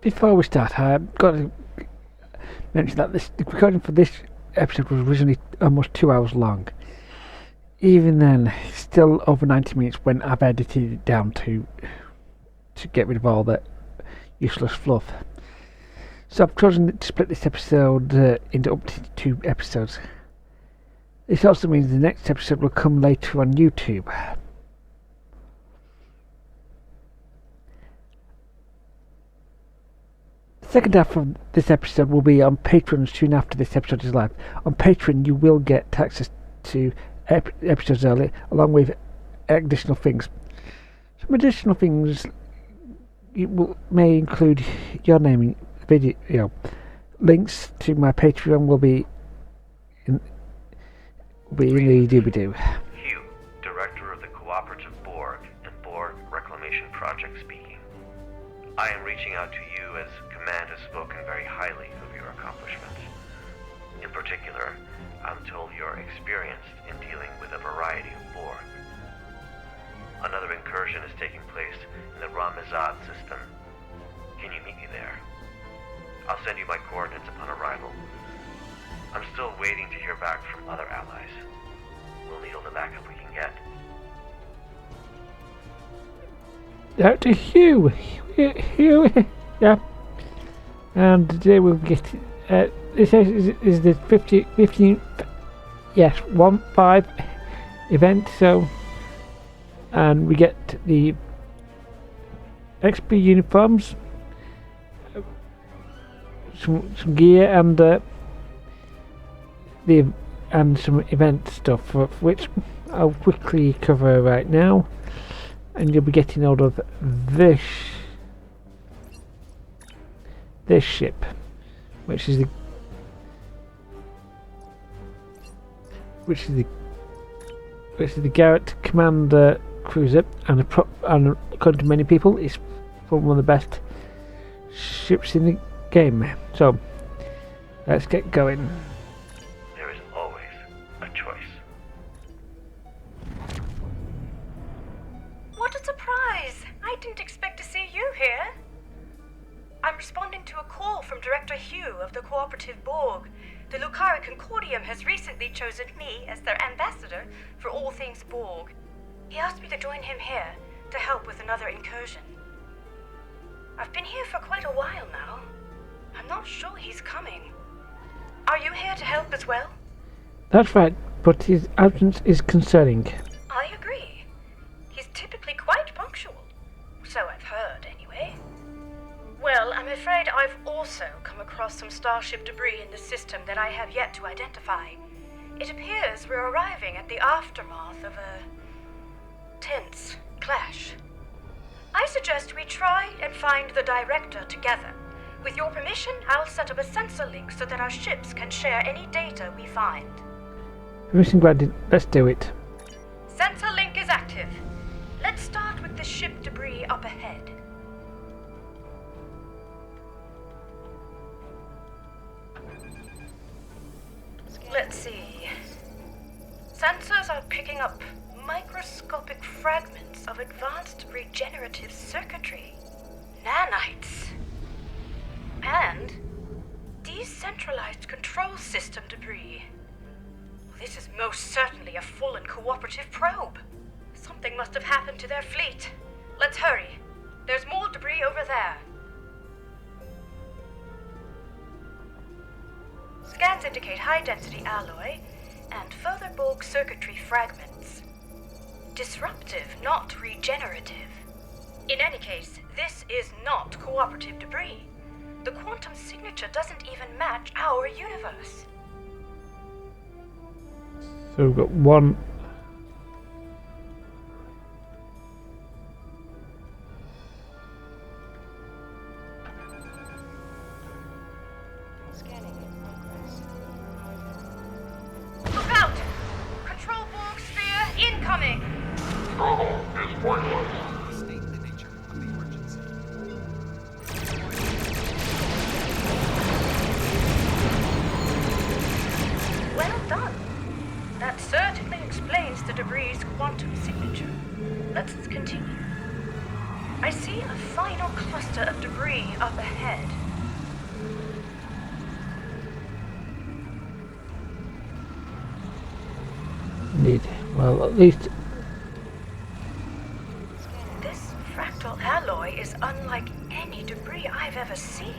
Before we start, I've got to mention that the recording for this episode was originally almost 2 hours long. Even then, still over 90 minutes when I've edited it down to get rid of all that useless fluff. So I've chosen to split this episode into up to 2 episodes. This also means the next episode will come later on YouTube. The second half of this episode will be on Patreon soon after this episode is live. On Patreon you will get access to episodes early, along with additional things. Some additional things may include your naming video. Links to my Patreon will be in the doobly-doo. Hugh, Director of the Cooperative Borg and Borg Reclamation Project speaking. I am reaching out to you as Command has spoken very highly of your accomplishments. In particular, I'm told you're experienced in dealing with a variety of Borg. Another incursion is taking place in the Ramazad system. Can you meet me there? I'll send you my coordinates upon arrival. I'm still waiting to hear back from other allies. We'll need all the backup we can get. Dr. Hugh, yeah. And today we'll get this is the 15th, yes, 1-5 event. So, and we get the XP uniforms, some gear, and some event stuff, which I'll quickly cover right now. And you'll be getting out of this ship, which is the Garrett Commander cruiser, and according to many people, it's one of the best ships in the game. So let's get going. There is always a choice. What a surprise! I didn't expect to see you here. I'm responding to a call from Director Hugh of the Cooperative Borg. The Lucari Concordium has recently chosen me as their ambassador for all things Borg. He asked me to join him here to help with another incursion. I've been here for quite a while now. I'm not sure he's coming. Are you here to help as well? That's right, but his absence is concerning. I agree. He's typically quite punctual. So I've heard, anyway. Well, I'm afraid I've also come across some starship debris in the system that I have yet to identify. It appears we're arriving at the aftermath of a tense clash. I suggest we try and find the director together. With your permission, I'll set up a sensor link so that our ships can share any data we find. Permission granted. Let's do it. Sensor link is active. Let's start with the ship debris up ahead. Let's see. Sensors are picking up microscopic fragments of advanced regenerative circuitry, nanites, and decentralized control system debris. This is most certainly a fallen cooperative probe. Something must have happened to their fleet. Let's hurry. There's more debris over there. Scans indicate high-density alloy and further Borg circuitry fragments. Disruptive, not regenerative. In any case, this is not cooperative debris. The quantum signature doesn't even match our universe. So we've got one. Scanning in progress. Look out! Control Borg sphere incoming! Struggle is pointless. State the nature of the emergency. Well done. That certainly explains the debris' quantum signature. Let's continue. I see a final cluster of debris up ahead. Indeed. Well, at least This fractal alloy is unlike any debris I've ever seen.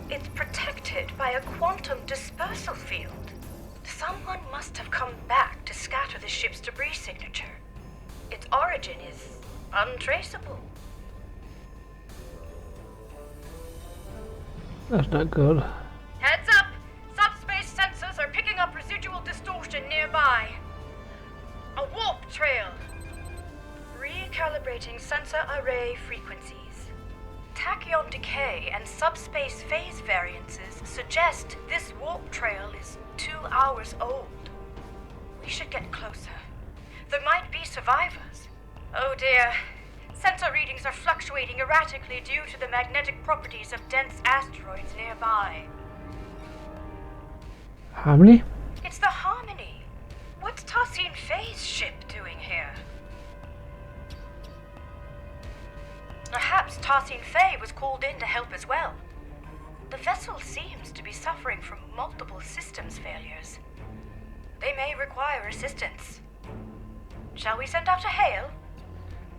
It's protected by a quantum dispersal field. Someone must have come back to scatter the ship's debris signature. Its origin is untraceable. that's not good. Heads up! Subspace sensors are picking up residual distortion nearby. A warp trail. Recalibrating sensor array frequencies. Tachyon decay and subspace phase variances suggest this warp trail is 2 hours old. We should get closer. There might be survivors. Oh dear. Sensor readings are fluctuating erratically due to the magnetic properties of dense asteroids nearby. Harmony? It's the Harmony. What's Tassin Fei's ship doing here? Perhaps Tassin Fei was called in to help as well. The vessel seems to be suffering from multiple systems failures. They may require assistance. Shall we send out a hail?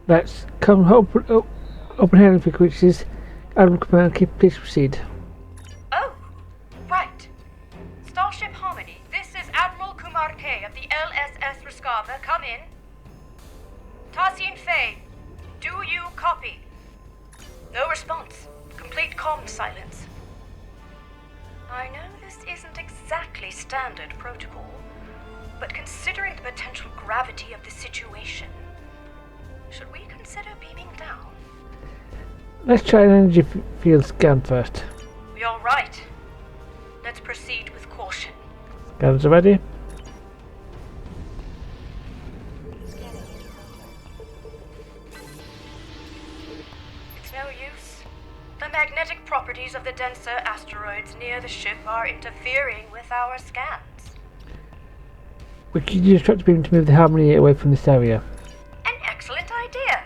Let's come open hailing frequencies. Adam, command, please proceed. Oh, right. Starship Harmony, this is Admiral Kumar K of the LSS Ruskava. Come in. Tassin Fei, do you copy? No response. Complete comm silence. I know this isn't exactly standard protocol, but considering the potential gravity of the situation, should we consider beaming down? Let's try an energy field scan first. You're right. Let's proceed with caution. Scans are ready. It's no use. The magnetic properties of the denser asteroids near the ship are interfering with our scans. We can use structure beam to move the Harmony away from this area. An excellent idea.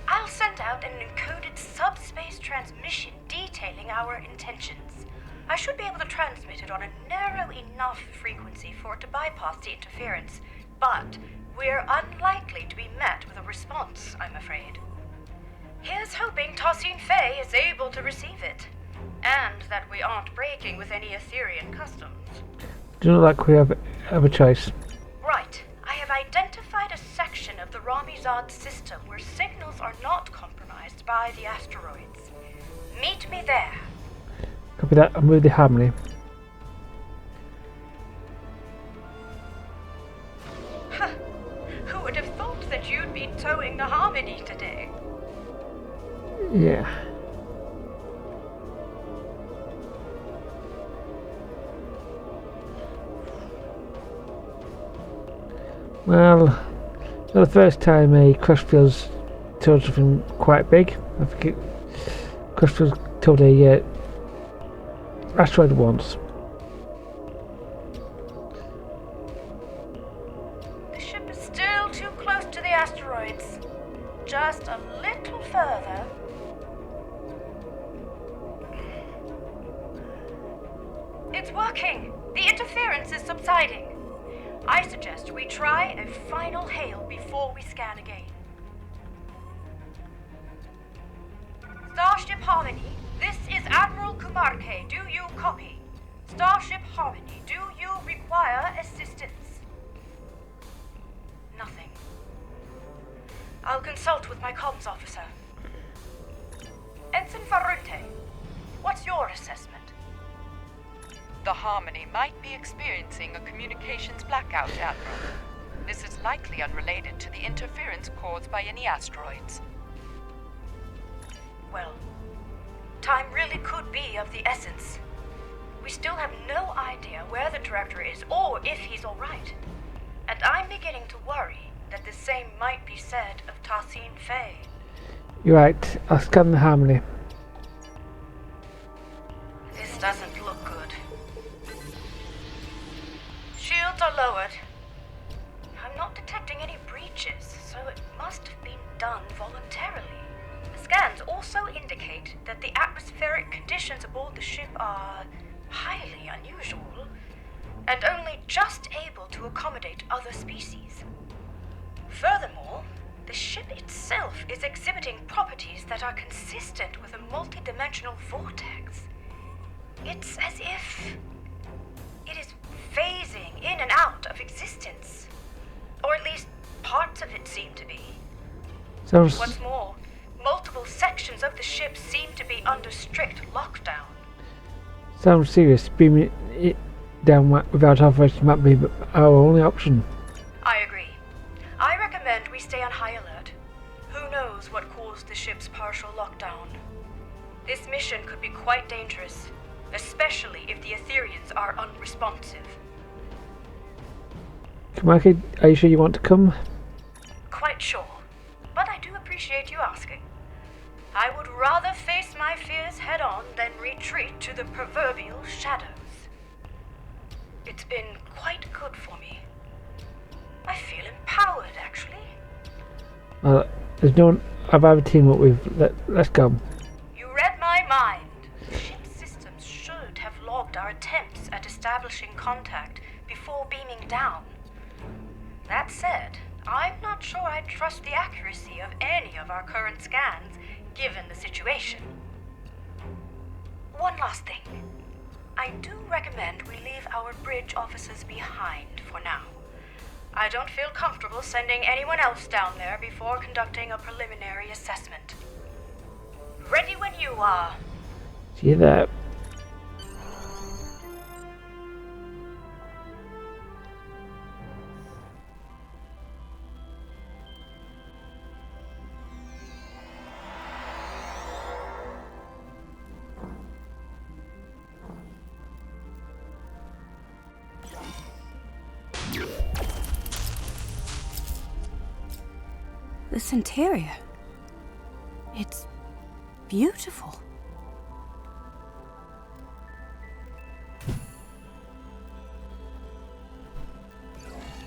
I'll send out an encoded subspace transmission detailing our intentions. I should be able to transmit it on a narrow enough frequency for it to bypass the interference, but we're unlikely to be met with a response, I'm afraid. Here's hoping Tassin Fei is able to receive it, and that we aren't breaking with any Etherean customs. Do not like we have a choice. Right. I have identified a section of the Ramizad system where signals are not compromised by the asteroids. Meet me there. Copy that. I'll move the Harmony. Huh. Who would have thought that you'd be towing the Harmony today? Yeah. Well, for the first time a crush field's told something quite big. I think crush field's told a asteroid once. The ship is still too close to the asteroids. Just a little further. It's working! The interference is subsiding. I suggest we try a final hail before we scan again. Starship Harmony, this is Admiral Kumarke. Do you copy? Starship Harmony, do you require assistance? Nothing. I'll consult with my comms officer. Ensign Farunte, what's your assessment? The Harmony might be experiencing a communications blackout, Admiral. This is likely unrelated to the interference caused by any asteroids. Well, time really could be of the essence. We still have no idea where the director is or if he's all right. And I'm beginning to worry that the same might be said of Tassin Fei. You're right. I'll scan the Harmony. This doesn't look good. Shields are lowered. I'm not detecting any breaches, so it must have been done voluntarily. scans also indicate that the atmospheric conditions aboard the ship are highly unusual and only just able to accommodate other species. Furthermore, the ship itself is exhibiting properties that are consistent with a multidimensional vortex. It's as if it is phasing in and out of existence. Or at least parts of it seem to be. Sounds What's more, multiple sections of the ship seem to be under strict lockdown. serious. Beaming it down without authorization might be our only option. I agree. I recommend we stay on high alert. Who knows what caused the ship's partial lockdown? This mission could be quite dangerous, especially if the Etherians are unresponsive. Kamaki, are you sure you want to come? Quite sure, but I do appreciate you asking. I would rather face my fears head-on than retreat to the proverbial shadows. It's been quite good for me. I feel empowered, actually. There's no one I've ever teamed up with. Let's go. You read my mind. The ship's systems should have logged our attempts at establishing contact before beaming down. That said, I'm not sure I trust the accuracy of any of our current scans, given the situation. One last thing. I do recommend we leave our bridge officers behind for now. I don't feel comfortable sending anyone else down there before conducting a preliminary assessment. Ready when you are. See you there. This interior. It's beautiful.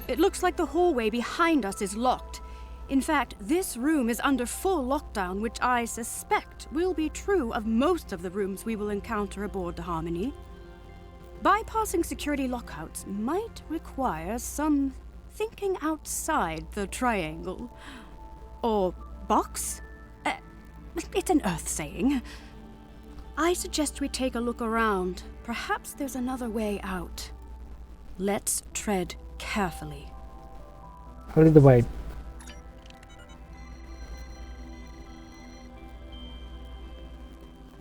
It looks like the hallway behind us is locked. In fact, this room is under full lockdown, which I suspect will be true of most of the rooms we will encounter aboard the Harmony. Bypassing security lockouts might require some thinking outside the triangle. Or box? It's an Earth saying. I suggest we take a look around. Perhaps there's another way out. Let's tread carefully. I'll lead the way.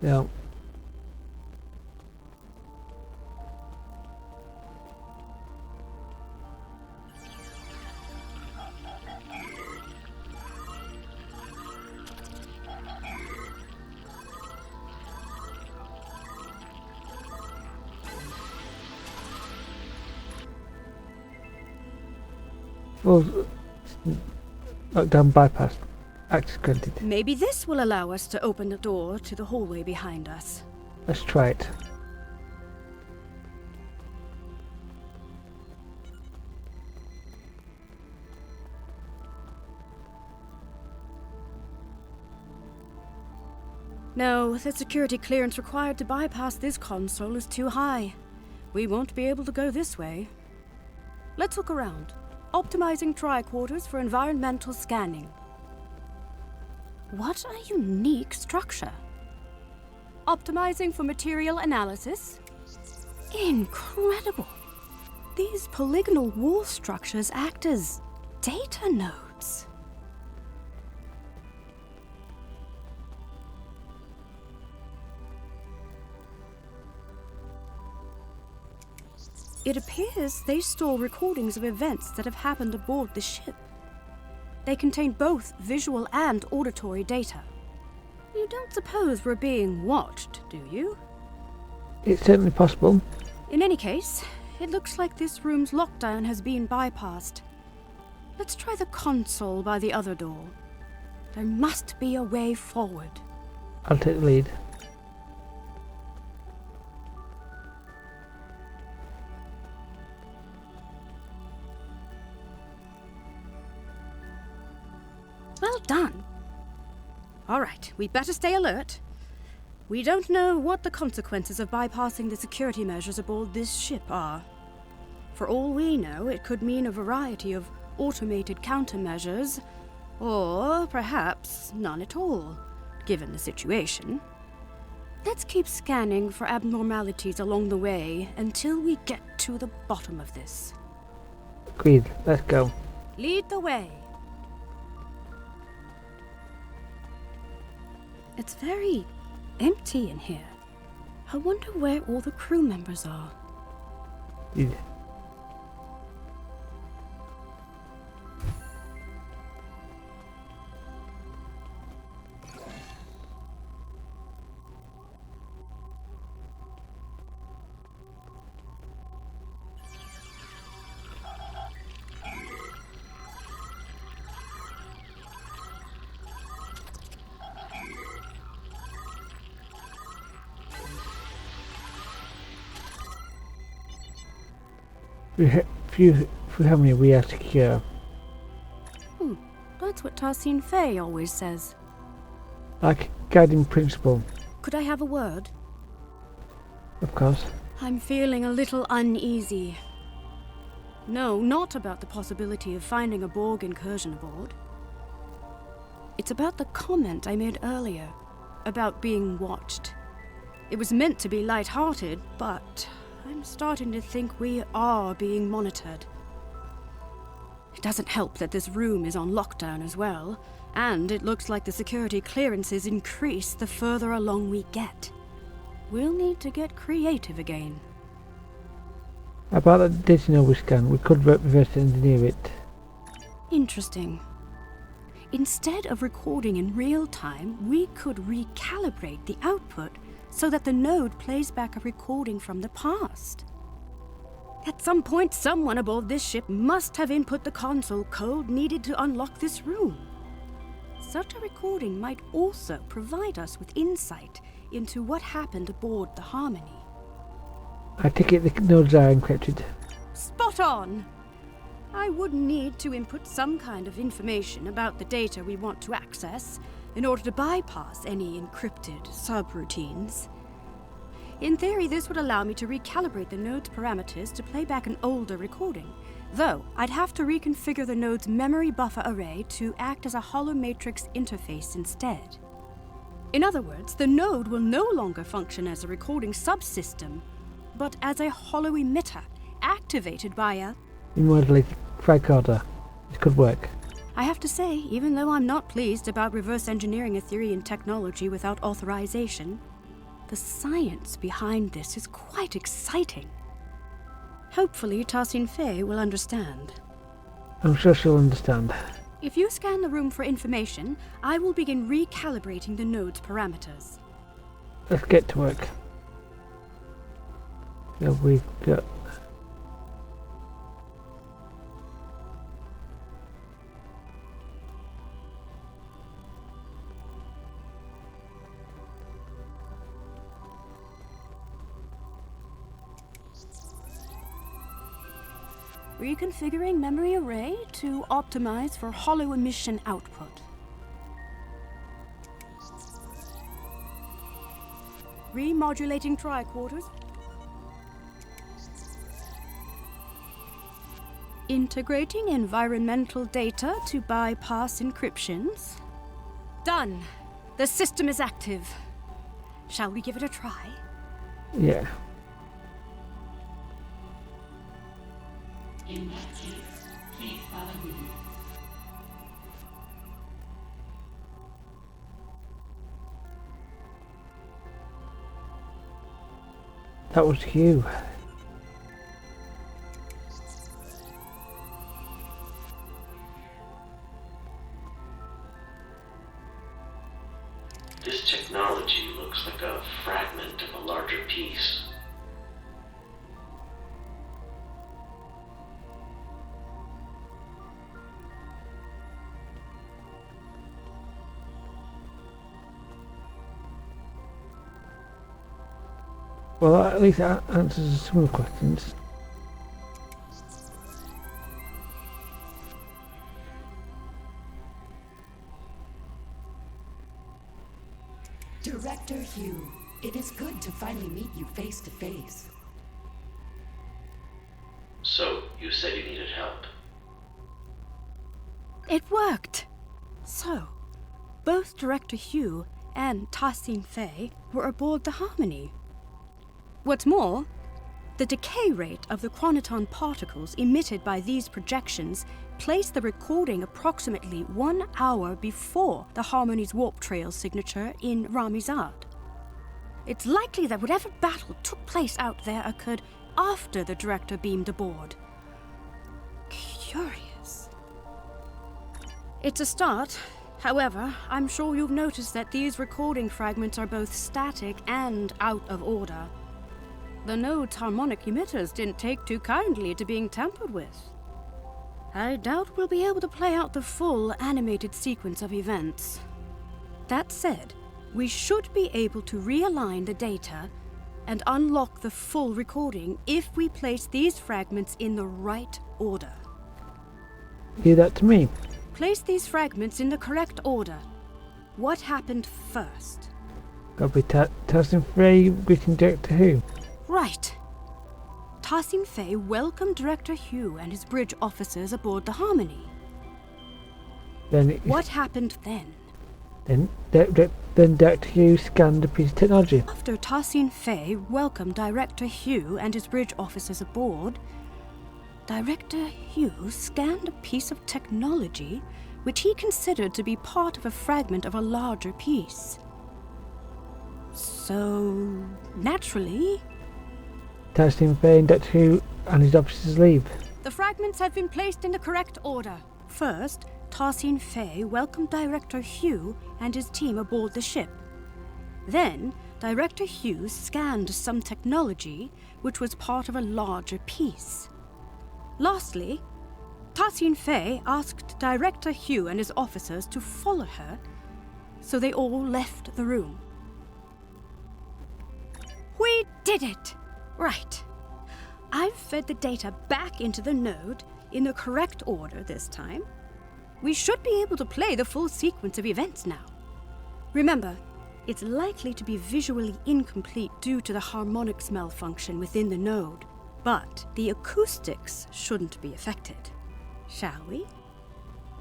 Yeah. Well, lockdown bypassed. Access granted. Maybe this will allow us to open the door to the hallway behind us. Let's try it. No, the security clearance required to bypass this console is too high. We won't be able to go this way. Let's look around. Optimizing tricorders for environmental scanning. What a unique structure. Optimizing for material analysis. Incredible. These polygonal wall structures act as data nodes. It appears they store recordings of events that have happened aboard the ship. They contain both visual and auditory data. You don't suppose we're being watched, do you? It's certainly possible. In any case, it looks like this room's lockdown has been bypassed. Let's try the console by the other door. There must be a way forward. I'll take the lead. Well done. All right, we'd better stay alert. We don't know what the consequences of bypassing the security measures aboard this ship are. For all we know, it could mean a variety of automated countermeasures, or perhaps none at all, given the situation. Let's keep scanning for abnormalities along the way until we get to the bottom of this. Agreed. Let's go. Lead the way. It's very empty in here. I wonder where all the crew members are. Yeah. For how many we have to secure. That's what Tarsine Fay always says. Like guiding principle, Could I have a word? of course. I'm feeling a little uneasy. No, not about the possibility of finding a Borg incursion aboard. It's about the comment I made earlier, about being watched. It was meant to be light-hearted, but I'm starting to think we are being monitored. It doesn't help that this room is on lockdown as well, and it looks like the security clearances increase the further along we get. We'll need to get creative again. About that data node we scan, we could reverse engineer it. Interesting. Instead of recording in real time, we could recalibrate the output so that the node plays back a recording from the past. At some point, someone aboard this ship must have input the console code needed to unlock this room. Such a recording might also provide us with insight into what happened aboard the Harmony. I take it the nodes are encrypted. Spot on! I would need to input some kind of information about the data we want to access in order to bypass any encrypted subroutines. In theory, this would allow me to recalibrate the node's parameters to play back an older recording, though I'd have to reconfigure the node's memory buffer array to act as a hollow matrix interface instead. In other words, the node will no longer function as a recording subsystem, but as a hollow emitter, activated by a... Immodulated tricorder. It could work. I have to say, even though I'm not pleased about reverse engineering Etherean technology without authorization, the science behind this is quite exciting. Hopefully, Tarsine Fay will understand. I'm sure she'll understand. If you scan the room for information, I will begin recalibrating the node's parameters. Let's get to work. So we've got... Reconfiguring memory array to optimize for hollow emission output. Remodulating tricorders. Integrating environmental data to bypass encryptions. Done! The system is active. Shall we give it a try? Yeah. In that case, please follow me. That was Hugh. This technology looks like a fragment of a larger piece. Well, at least that answers some of the questions. Director Hugh, it is good to finally meet you face to face. So, you said you needed help. It worked! So, both Director Hugh and Tassin Fei were aboard the Harmony. What's more, the decay rate of the chronoton particles emitted by these projections placed the recording approximately 1 hour before the Harmony's warp trail signature in Ramizad. It's likely that whatever battle took place out there occurred after the director beamed aboard. Curious. It's a start. However, I'm sure you've noticed that these recording fragments are both static and out of order. The node's harmonic emitters didn't take too kindly to being tampered with. I doubt we'll be able to play out the full animated sequence of events. That said, we should be able to realign the data and unlock the full recording if we place these fragments in the right order. Leave that to me. Place these fragments in the correct order. What happened first? Got to be Tassin Fei greeting Director Who. Right. Tassin Fei welcomed Director Hugh and his bridge officers aboard the Harmony. What happened then? Then Director Hugh scanned a piece of technology. After Tassin Fei welcomed Director Hugh and his bridge officers aboard, Director Hugh scanned a piece of technology which he considered to be part of a fragment of a larger piece. So, naturally, Tassin Fei and Director Who and his officers leave. the fragments have been placed in the correct order. First, Tassin Fei welcomed Director Hugh and his team aboard the ship. Then, Director Hugh scanned some technology which was part of a larger piece. Lastly, Tassin Fei asked Director Hugh and his officers to follow her, so they all left the room. We did it! Right. I've fed the data back into the node in the correct order this time. We should be able to play the full sequence of events now. Remember, it's likely to be visually incomplete due to the harmonics malfunction within the node, but the acoustics shouldn't be affected. Shall we?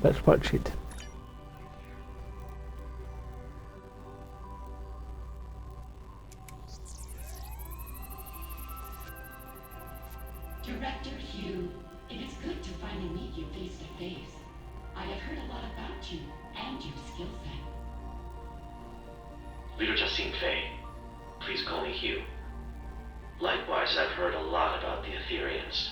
Let's watch it. Director Hugh, it is good to finally meet you face to face. I have heard a lot about you and your skill set. Leader Tassin Fei, please call me Hugh. Likewise, I've heard a lot about the Etherians.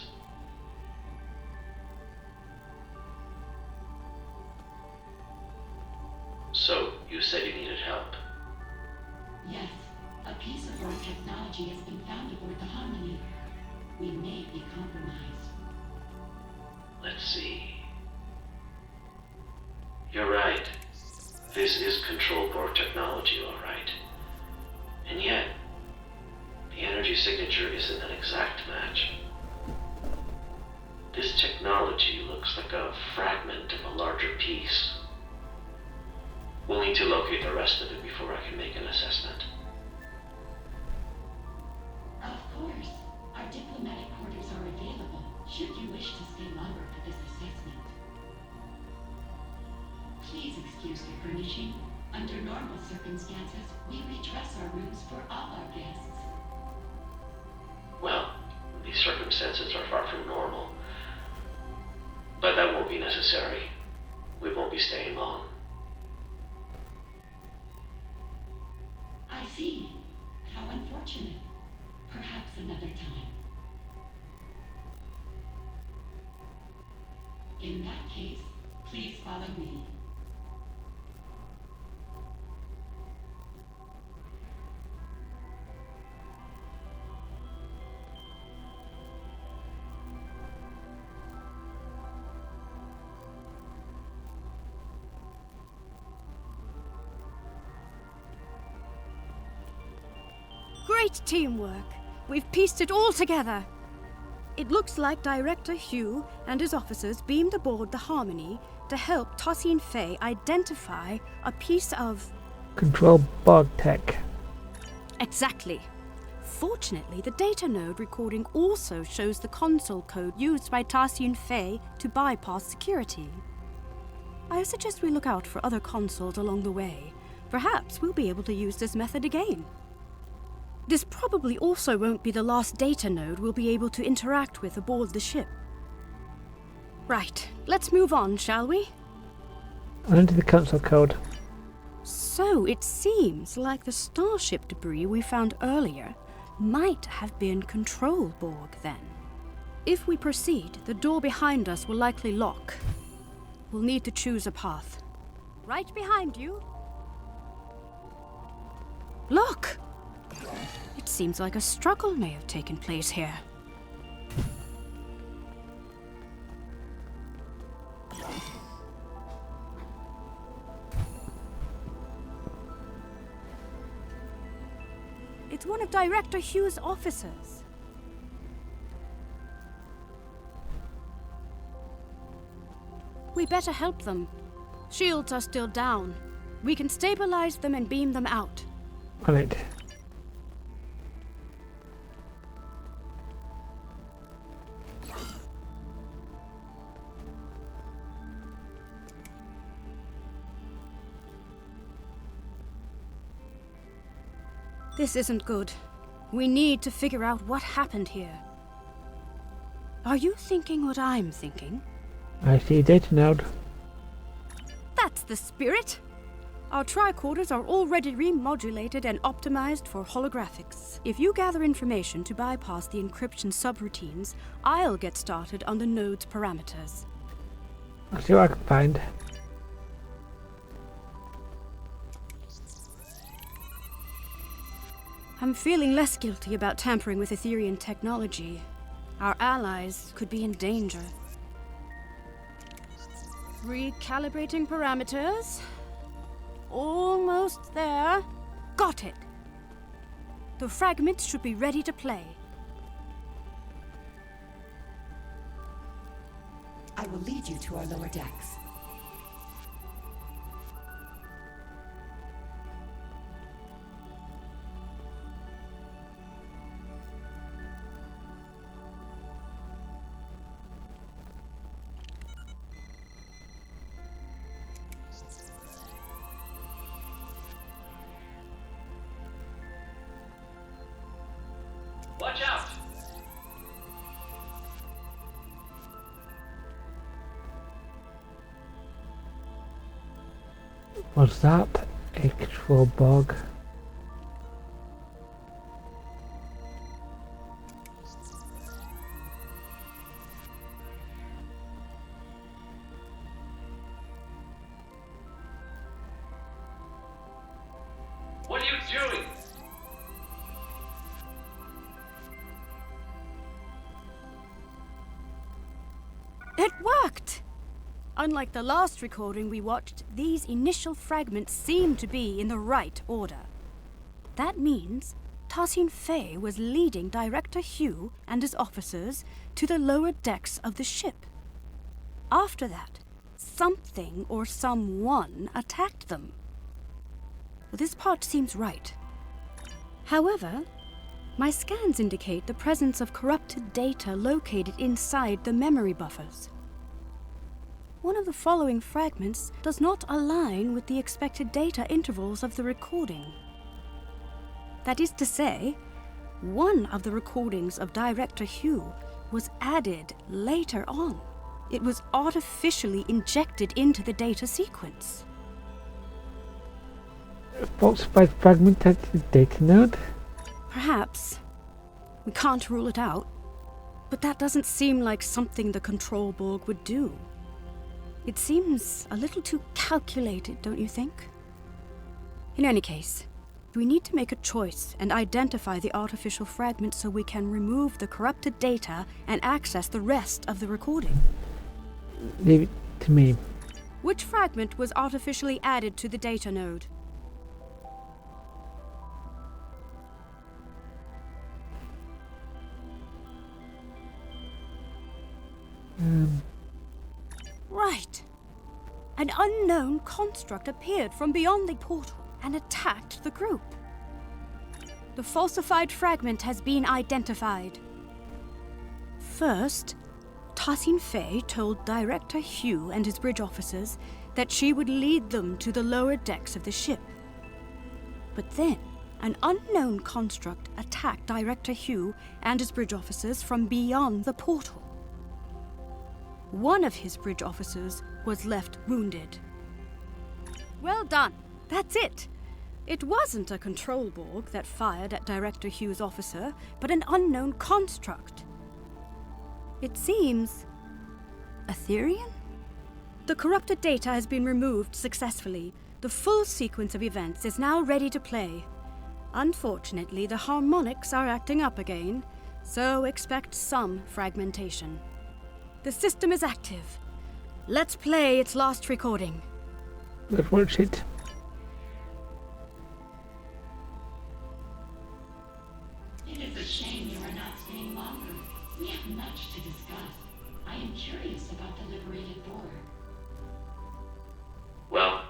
So, you said you needed help. Yes, a piece of our technology has been found aboard the Harmony. We may be compromised. Let's see. You're right. This is Control Borg technology, all right. And yet, the energy signature isn't an exact match. This technology looks like a fragment of a larger piece. We'll need to locate the rest of it before I can make an assessment. Of course. Our diplomatic quarters are available, should you wish to stay longer for this assessment. Please excuse the furnishing. Under normal circumstances, we redress our rooms for all our guests. Well, these circumstances are far from normal. But that won't be necessary. We won't be staying long. I see. How unfortunate. Perhaps another time. In that case, please follow me. Great teamwork! We've pieced it all together. It looks like Director Hugh and his officers beamed aboard the Harmony to help Tassin Fei identify a piece of Control Borg tech. Exactly. Fortunately, the data node recording also shows the console code used by Tassian Fei to bypass security. I suggest we look out for other consoles along the way. Perhaps we'll be able to use this method again. This probably also won't be the last data node we'll be able to interact with aboard the ship. Right, let's move on, shall we? And into the console code. So it seems like the starship debris we found earlier might have been Control Borg then. If we proceed, the door behind us will likely lock. We'll need to choose a path. Right behind you. Look! It seems like a struggle may have taken place here. It's one of Director Hugh's officers. We better help them. Shields are still down. We can stabilize them and beam them out. On it. This isn't good. We need to figure out what happened here. Are you thinking what I'm thinking? I see a data node. That's the spirit! Our tricorders are already remodulated and optimized for holographics. If you gather information to bypass the encryption subroutines, I'll get started on the node's parameters. I'll see what I can find. I'm feeling less guilty about tampering with Etherian technology. Our allies could be in danger. Recalibrating parameters. Almost there. Got it. The fragments should be ready to play. I will lead you to our lower decks. Watch out! What's that? A Control Borg. What are you doing? It worked! Unlike the last recording we watched, these initial fragments seem to be in the right order. That means Tassian Fei was leading Director Hugh and his officers to the lower decks of the ship. After that, something or someone attacked them. This part seems right. However, my scans indicate the presence of corrupted data located inside the memory buffers. One of the following fragments does not align with the expected data intervals of the recording. That is to say, one of the recordings of Director Hugh was added later on. It was artificially injected into the data sequence. Falsified fragment at the data node? Perhaps. We can't rule it out. But that doesn't seem like something the Control Borg would do. It seems a little too calculated, don't you think? In any case, we need to make a choice and identify the artificial fragment so we can remove the corrupted data and access the rest of the recording. Leave it to me. Which fragment was artificially added to the data node? Right. An unknown construct appeared from beyond the portal and attacked the group. The falsified fragment has been identified. First, Tassin Fei told Director Hugh and his bridge officers that she would lead them to the lower decks of the ship. But then, an unknown construct attacked Director Hugh and his bridge officers from beyond the portal. One of his bridge officers was left wounded. Well done. That's it. It wasn't a Control Borg that fired at Director Hugh's officer, but an unknown construct. It seems Etherian? The corrupted data has been removed successfully. The full sequence of events is now ready to play. Unfortunately, the harmonics are acting up again, so expect some fragmentation. The system is active. Let's play its last recording. Let's watch it. It is a shame you are not staying longer. We have much to discuss. I am curious about the liberated Borg. Well,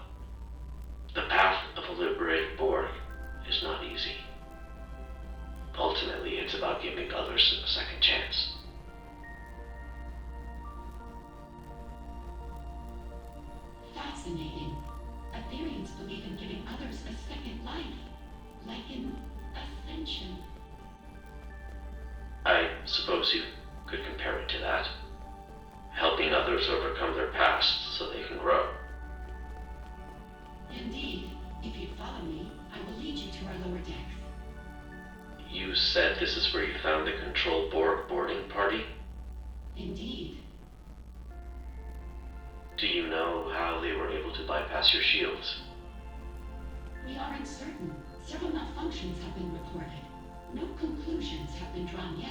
the path of a liberated Borg is not easy. Ultimately, it's about giving others a second chance. Fascinating. Etherians believe in giving others a second life, like in ascension. I suppose you could compare it to that. Helping others overcome their past so they can grow. Indeed, if you follow me, I will lead you to our lower decks. You said this is where you found the Control Borg boarding party? Indeed. Do you know how they were able to bypass your shields? We are uncertain. Several malfunctions have been reported. No conclusions have been drawn yet.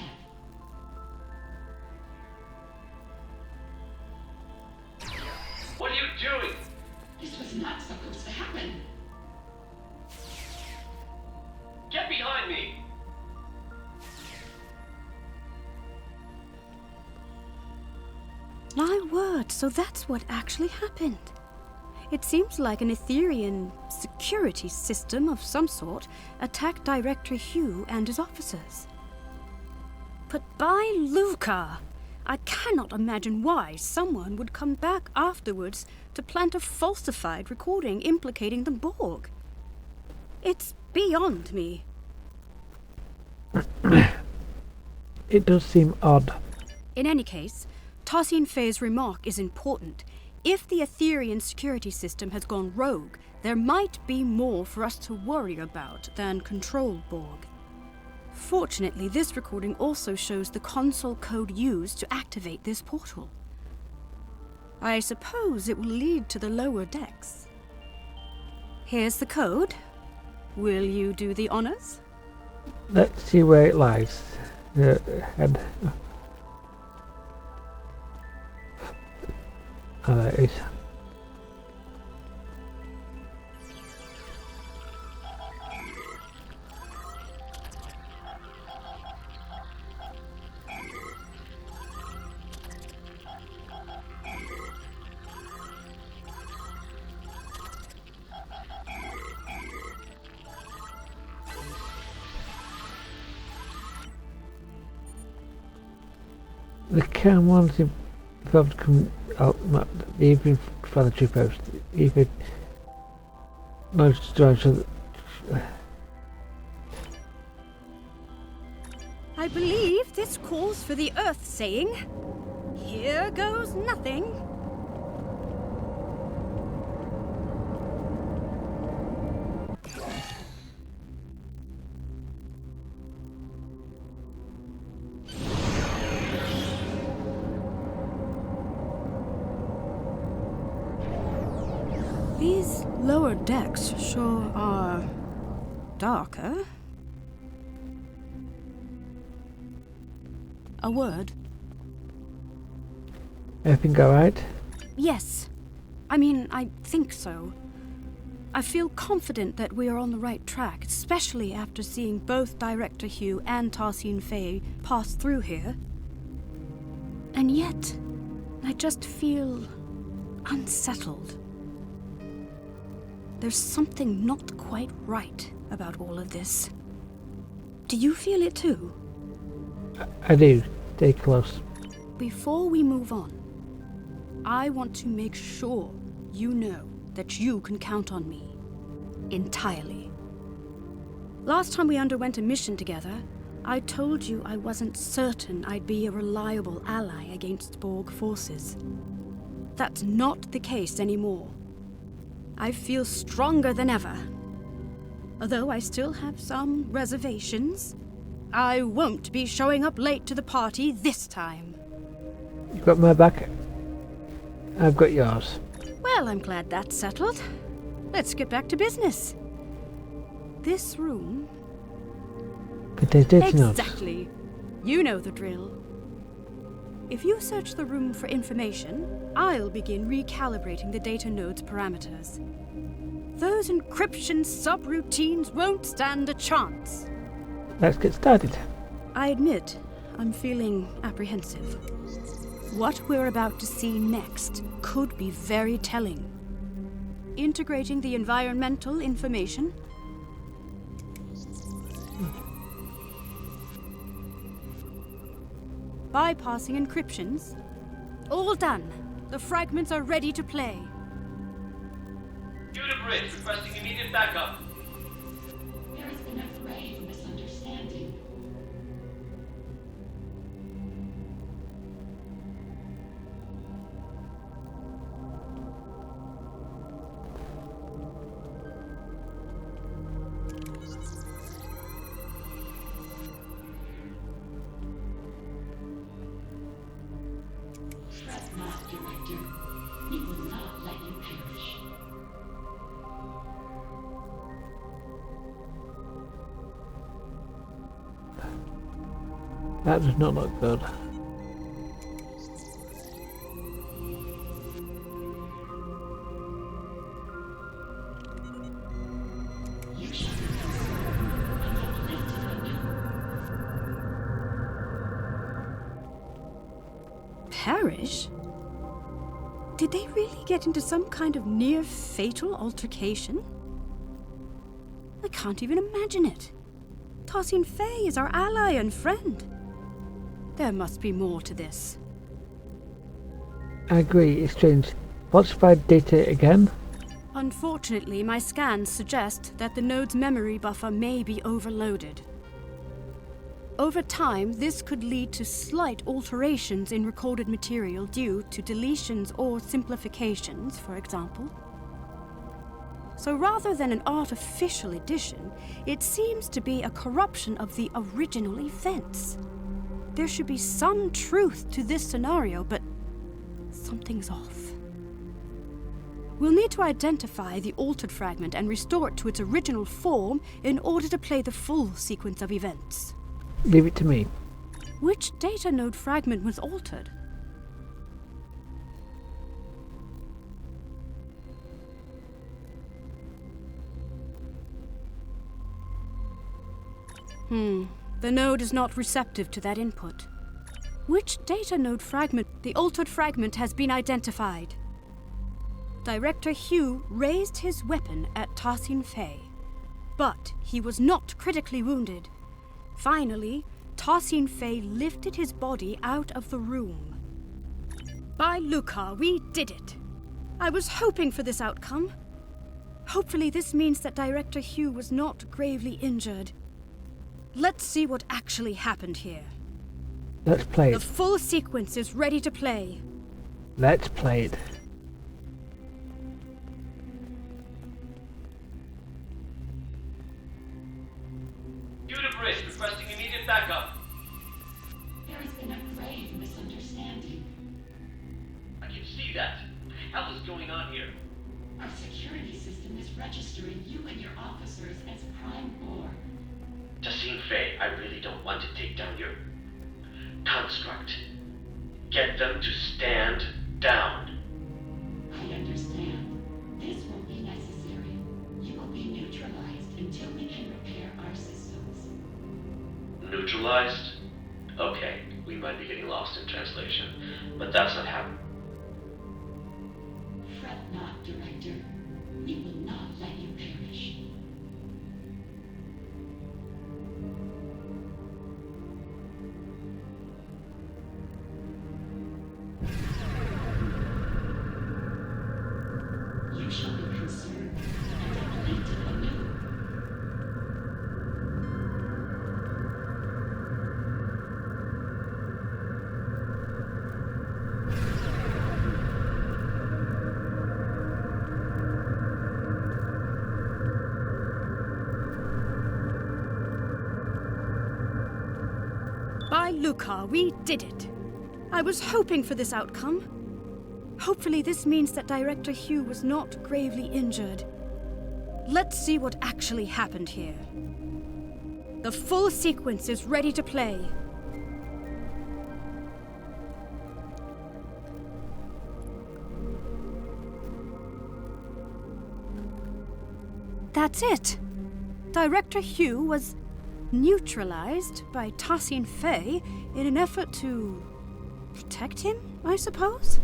What are you doing? This was not supposed to happen. Get behind me! My word, so that's what actually happened. It seems like an Etherian security system of some sort attacked Director Hugh and his officers. But by Luca, I cannot imagine why someone would come back afterwards to plant a falsified recording implicating the Borg. It's beyond me. It does seem odd. In any case, Tassin Fei's remark is important. If the Etherian security system has gone rogue, there might be more for us to worry about than Control Borg. Fortunately, this recording also shows the console code used to activate this portal. I suppose it will lead to the lower decks. Here's the code. Will you do the honors? Let's see where it lies. Head. Oh, there it is. The cam wants him to come out, even for the two posts, even most drives. I believe this calls for the Earth saying, "Here goes nothing." These lower decks sure are darker. A word? Everything alright? Yes. I mean, I think so. I feel confident that we are on the right track, especially after seeing both Director Hugh and Tassin Fei pass through here. And yet, I just feel unsettled. There's something not quite right about all of this. Do you feel it too? I do. Stay close. Before we move on, I want to make sure you know that you can count on me. Entirely. Last time we underwent a mission together, I told you I wasn't certain I'd be a reliable ally against Borg forces. That's not the case anymore. I feel stronger than ever. Although I still have some reservations, I won't be showing up late to the party this time. You've got my back. I've got yours. Well, I'm glad that's settled. Let's get back to business. This room... Contains data nodes. Exactly. You know the drill. If you search the room for information, I'll begin recalibrating the data node's parameters. Those encryption subroutines won't stand a chance. Let's get started. I admit, I'm feeling apprehensive. What we're about to see next could be very telling. Integrating the environmental information, bypassing encryptions. All done. The fragments are ready to play. Hugh to bridge, requesting immediate backup. There has been a grave misunderstanding. Fret not, Director. We will not let you perish. That does not look good. You shall be considered and uplifted anew. Perish? Did they really get into some kind of near-fatal altercation? I can't even imagine it. Tosin Fay is our ally and friend. There must be more to this. I agree, it's strange. Falsified data again? Unfortunately, my scans suggest that the node's memory buffer may be overloaded. Over time, this could lead to slight alterations in recorded material due to deletions or simplifications, for example. So rather than an artificial addition, it seems to be a corruption of the original events. There should be some truth to this scenario, but something's off. We'll need to identify the altered fragment and restore it to its original form in order to play the full sequence of events. Leave it to me. Which data node fragment was altered? The node is not receptive to that input. Which data node fragment? The altered fragment has been identified. Director Hugh raised his weapon at Tosin Fay, but he was not critically wounded. Finally, Tosin Fay lifted his body out of the room. By Lucar, we did it! I was hoping for this outcome. Hopefully this means that Director Hugh was not gravely injured. Let's see what actually happened here. Let's play The it. full sequence is ready to play. Let's play it. Hugh to bridge, requesting immediate backup. There has been a grave misunderstanding. I can see that. What the hell is going on here? Our security system is registering you and your officers as Prime Borg. Tosin Fay, I really don't want to take down your construct. Get them to stand down. I understand. This won't be necessary. You will be neutralized until we can repair our systems. Neutralized? Okay, we might be getting lost in translation, but that's not happening. Fret not, Director. We will not let You shall be consumed and defeated anew. By Lucar, we did it. I was hoping for this outcome. Hopefully this means that Director Hugh was not gravely injured. Let's see what actually happened here. The full sequence is ready to play. That's it. Director Hugh was neutralized by Tassine Fey in an effort to protect him, I suppose?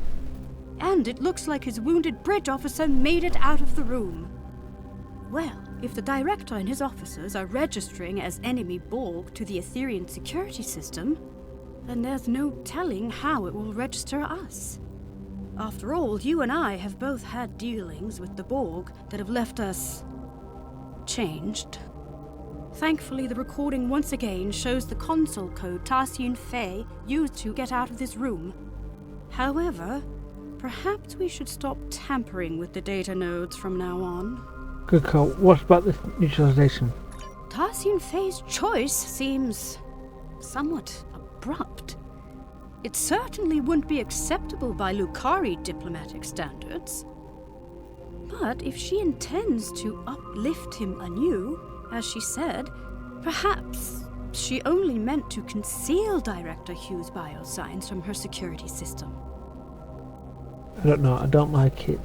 And it looks like his wounded bridge officer made it out of the room. Well, if the director and his officers are registering as enemy Borg to the Etherean security system, then there's no telling how it will register us. After all, you and I have both had dealings with the Borg that have left us changed. Thankfully, the recording once again shows the console code Tassine Fey used to get out of this room. However, perhaps we should stop tampering with the data nodes from now on. Good call. What about the neutralization? Tassine Fey's choice seems somewhat abrupt. It certainly wouldn't be acceptable by Lucari diplomatic standards. But if she intends to uplift him anew, as she said, perhaps she only meant to conceal Director Hugh's biosigns from her security system. I don't know. I don't like it.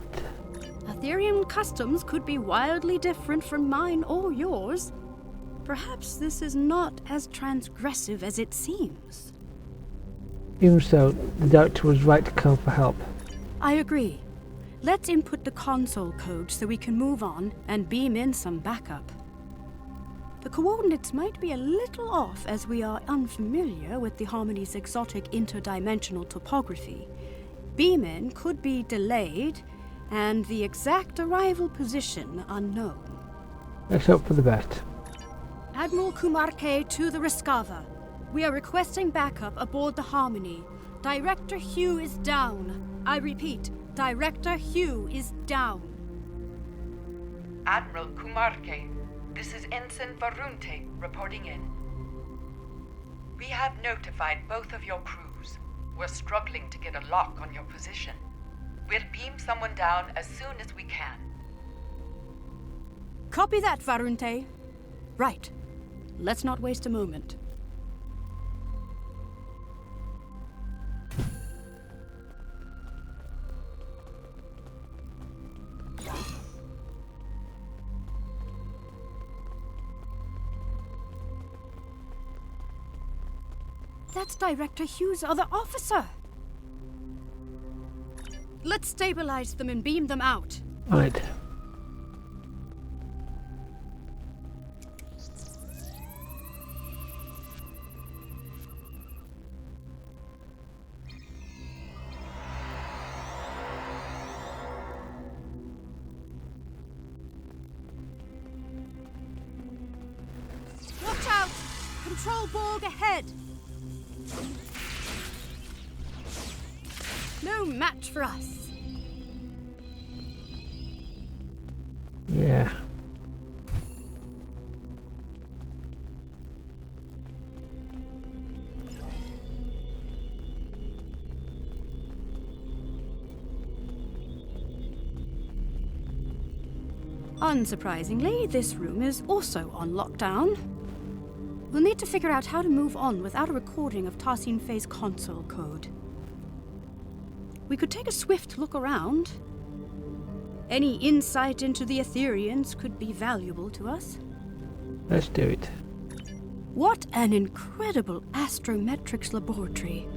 Ethereum customs could be wildly different from mine or yours. Perhaps this is not as transgressive as it seems. Even so, the doctor was right to call for help. I agree. Let's input the console code so we can move on and beam in some backup. The coordinates might be a little off as we are unfamiliar with the Harmony's exotic interdimensional topography. Beam-in could be delayed, and the exact arrival position unknown. Let's hope for the best. Admiral Kumarke to the Rescava. We are requesting backup aboard the Harmony. Director Hugh is down. I repeat, Director Hugh is down. Admiral Kumarke, this is Ensign Varunte reporting in. We have notified both of your crews. We're struggling to get a lock on your position. We'll beam someone down as soon as we can. Copy that, Varunte. Right. Let's not waste a moment. That's Director Hugh's other officer. Let's stabilize them and beam them out. Right. Watch out! Control Borg ahead! No match for us. Yeah. Unsurprisingly, this room is also on lockdown. We'll need to figure out how to move on without a recording of Tassine Fey's console code. We could take a swift look around. Any insight into the Ethereans could be valuable to us. Let's do it. What an incredible astrometrics laboratory.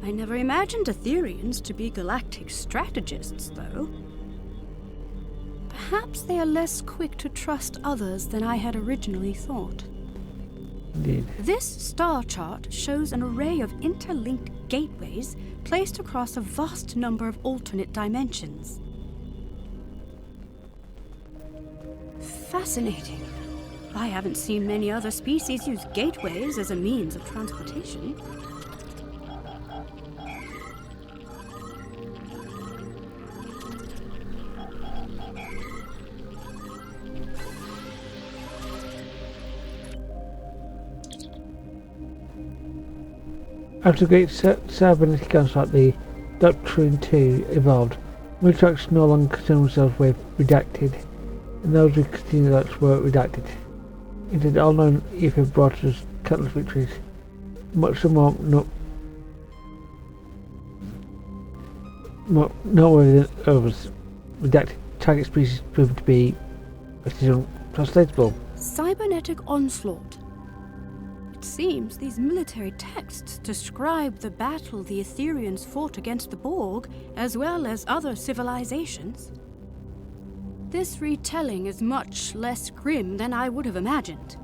I never imagined Ethereans to be galactic strategists, though. Perhaps they are less quick to trust others than I had originally thought. Indeed. This star chart shows an array of interlinked gateways placed across a vast number of alternate dimensions. fascinating. I haven't seen many other species use gateways as a means of transportation. As the great cybernetic construct, the Doctrine 2 evolved, Multitracks no longer concerned themselves with redacted, and those who continued that were redacted. Indeed, all-known ether brought us countless victories, much the more noteworthy than others. Redacted target species proved to be untranslatable. Cybernetic onslaught. It seems these military texts describe the battle the Etherians fought against the Borg, as well as other civilizations. This retelling is much less grim than I would have imagined.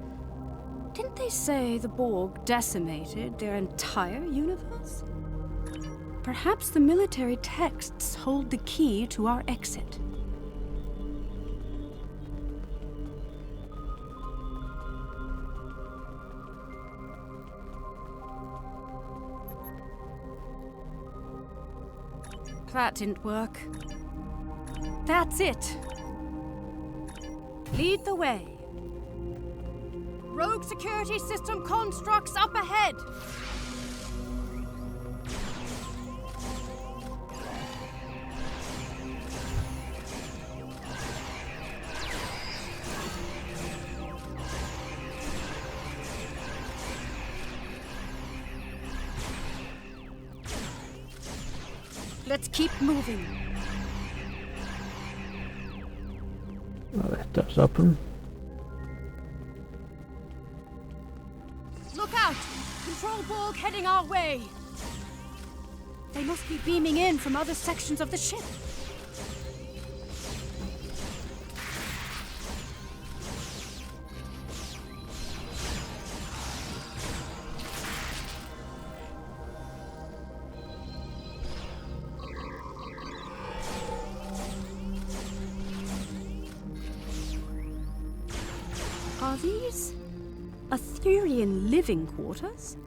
Didn't they say the Borg decimated their entire universe? Perhaps the military texts hold the key to our exit. That didn't work. That's it. Lead the way. Rogue security system constructs up ahead. Let's keep moving. Well, that door's open. Look out! Control Borg heading our way! They must be beaming in from other sections of the ship. Are these Etherian living quarters?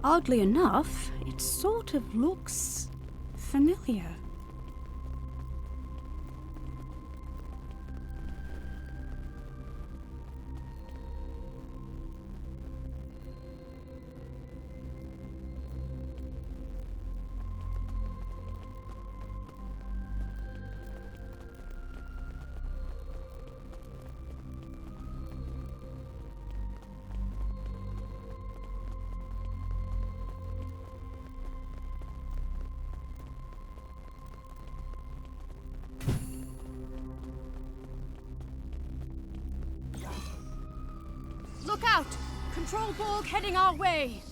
Oddly enough, it sort of looks familiar. Look out! Control Borg heading our way!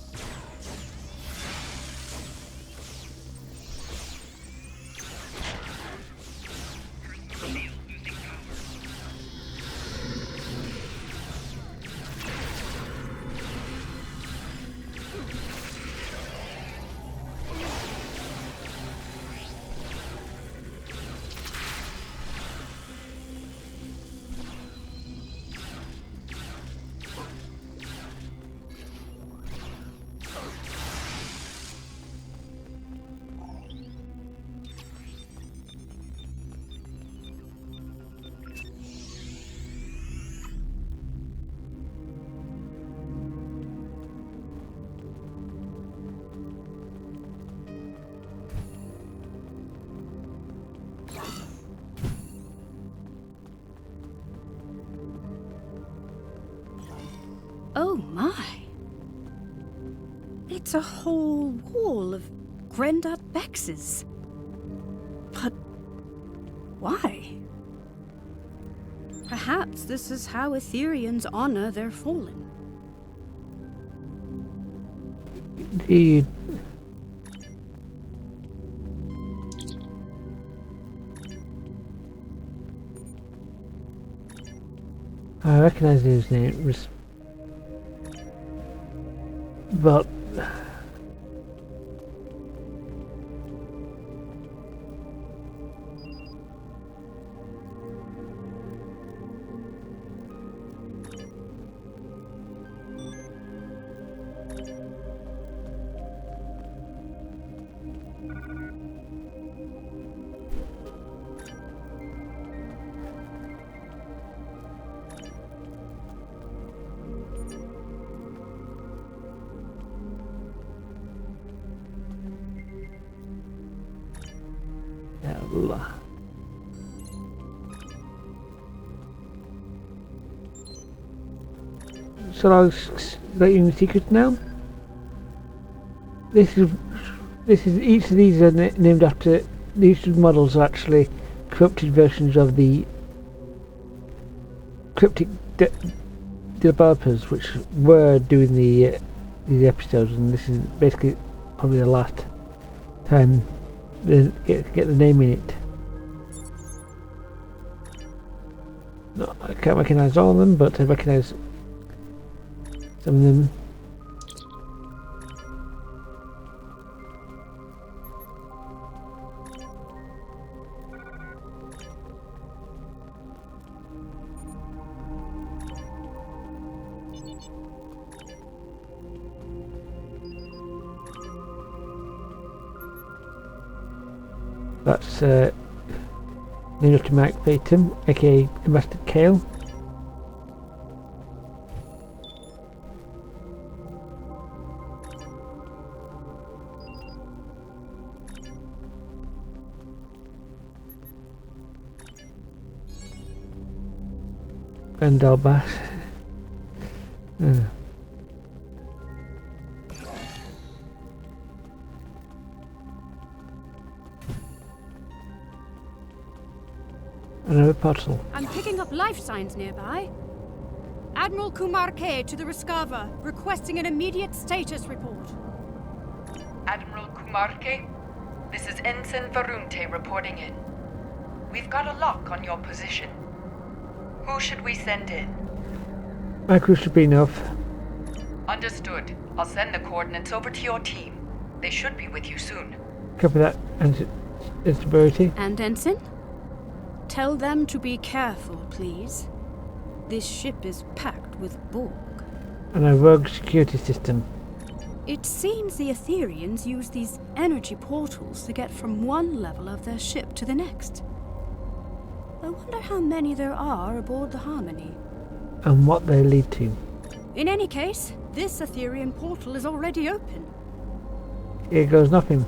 Oh my! It's a whole wall of Grendar Bexes. But why? Perhaps this is how Etherians honor their fallen. I recognize his name, but Well. So I'll let you in the secret now. This is each of these are named after these models are actually corrupted versions of the cryptic developers which were doing these episodes, and this is basically probably the last time they get the name in it. No, I can't recognise all of them, but I recognise some of them. That's named after Mike Batum, aka Ambassador Kale. Grandal Bass. Another portal. I'm picking up life signs nearby. Admiral Kumar K to the Rescava, requesting an immediate status report. Admiral Kumar K, this is Ensign Varunte reporting in. We've got a lock on your position. Who should we send in? My crew should be enough. Understood. I'll send the coordinates over to your team. They should be with you soon. Copy that, instability. And Ensign? Tell them to be careful, please. This ship is packed with Borg. And a rogue security system. It seems the Etherians use these energy portals to get from one level of their ship to the next. I wonder how many there are aboard the Harmony. And what they lead to. In any case, this Etherian portal is already open. Here goes nothing.